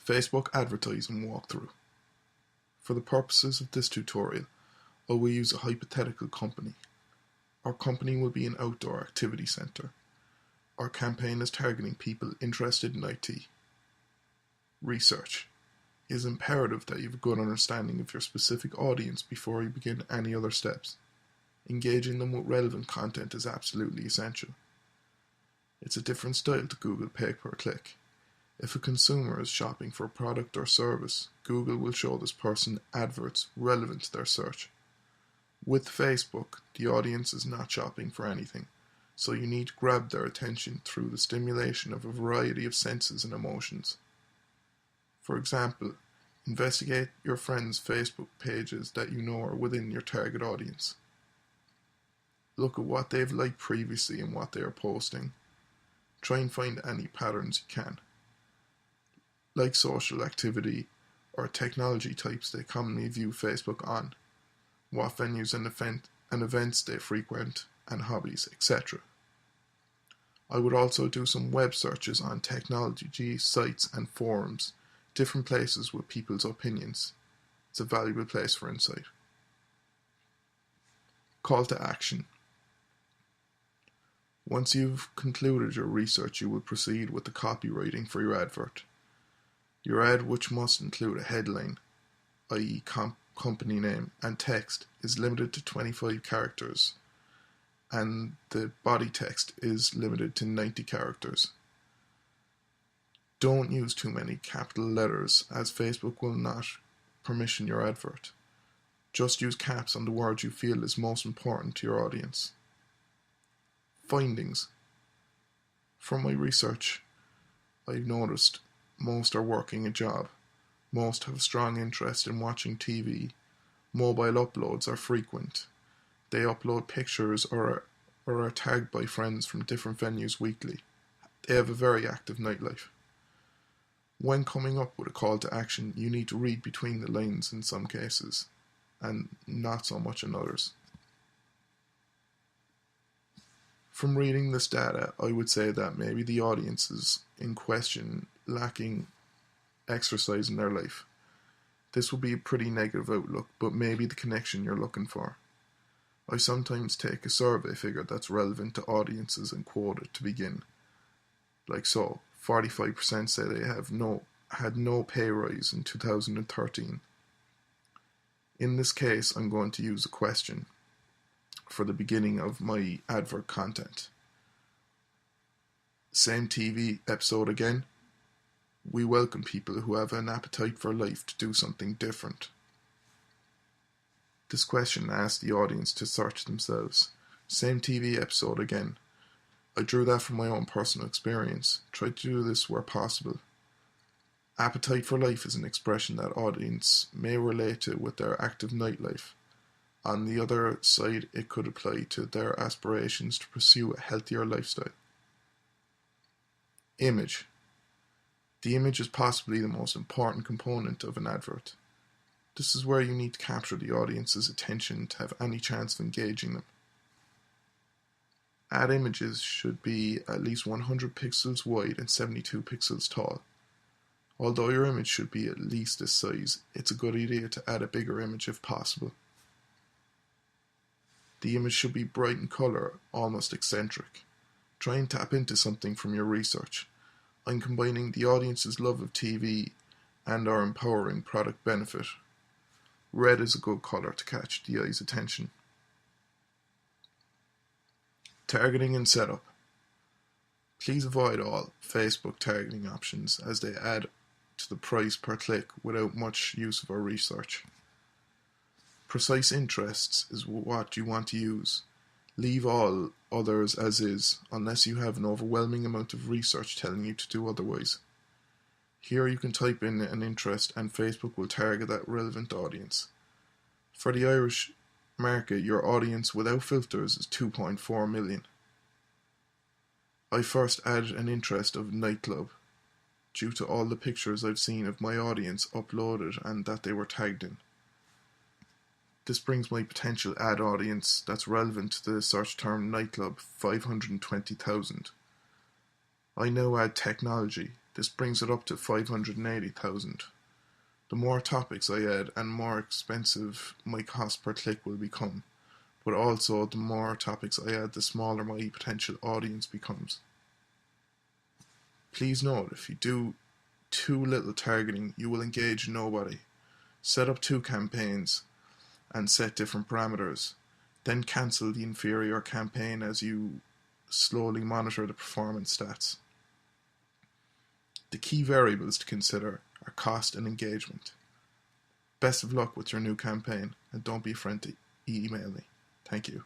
Facebook advertising walkthrough. For the purposes of this tutorial, I will use a hypothetical company. Our company will be an outdoor activity centre. Our campaign is targeting people interested in IT. Research. It is imperative that you have a good understanding of your specific audience before you begin any other steps. Engaging them with relevant content is absolutely essential. It's a different style to Google pay-per-click. If a consumer is shopping for a product or service, Google will show this person adverts relevant to their search. With Facebook, the audience is not shopping for anything, so you need to grab their attention through the stimulation of a variety of senses and emotions. For example, investigate your friends' Facebook pages that you know are within your target audience. Look at what they've liked previously and what they are posting. Try and find any patterns you can. Like social activity or technology types they commonly view Facebook on, what venues and events they frequent, and hobbies, etc. I would also do some web searches on technology sites and forums, different places with people's opinions. It's a valuable place for insight. Call to action. Once you've concluded your research, you will proceed with the copywriting for your advert. Your ad, which must include a headline, i.e. company name, and text, is limited to 25 characters, and the body text is limited to 90 characters. Don't use too many capital letters, as Facebook will not permission your advert. Just use caps on the word you feel is most important to your audience. Findings. From my research, I've noticed most are working a job. Most have a strong interest in watching TV. Mobile uploads are frequent. They upload pictures or are tagged by friends from different venues weekly. They have a very active nightlife. When coming up with a call to action, you need to read between the lines in some cases, and not so much in others. From reading this data, I would say that maybe the audiences in question lacking exercise in their life. This would be a pretty negative outlook, but maybe the connection you're looking for. I sometimes take a survey figure that's relevant to audiences and quote it to begin. Like so, 45% say they had no pay rise in 2013. In this case, I'm going to use a question for the beginning of my advert content. Same TV episode again? We welcome people who have an appetite for life to do something different. This question asks the audience to search themselves. Same TV episode again. I drew that from my own personal experience. Try to do this where possible. Appetite for life is an expression that audience may relate to with their active nightlife. On the other side, it could apply to their aspirations to pursue a healthier lifestyle. Image. The image is possibly the most important component of an advert. This is where you need to capture the audience's attention to have any chance of engaging them. Ad images should be at least 100 pixels wide and 72 pixels tall. Although your image should be at least this size, it's a good idea to add a bigger image if possible. The image should be bright in colour, almost eccentric. Try and tap into something from your research. I'm combining the audience's love of TV and our empowering product benefit. Red is a good colour to catch the eye's attention. Targeting and setup. Please avoid all Facebook targeting options as they add to the price per click without much use of our research. Precise interests is what you want to use. Leave all others as is, unless you have an overwhelming amount of research telling you to do otherwise. Here you can type in an interest and Facebook will target that relevant audience. For the Irish market, your audience without filters is 2.4 million. I first added an interest of nightclub, due to all the pictures I've seen of my audience uploaded and that they were tagged in. This brings my potential ad audience that's relevant to the search term nightclub 520,000. I now add technology, This brings it up to 580,000. The more topics I add and more expensive my cost per click will become, but also the more topics I add, the smaller my potential audience becomes. Please note, if you do too little targeting, you will engage nobody. Set up 2 campaigns and set different parameters. Then cancel the inferior campaign as you slowly monitor the performance stats. The key variables to consider are cost and engagement. Best of luck with your new campaign, and don't be afraid to email me. Thank you.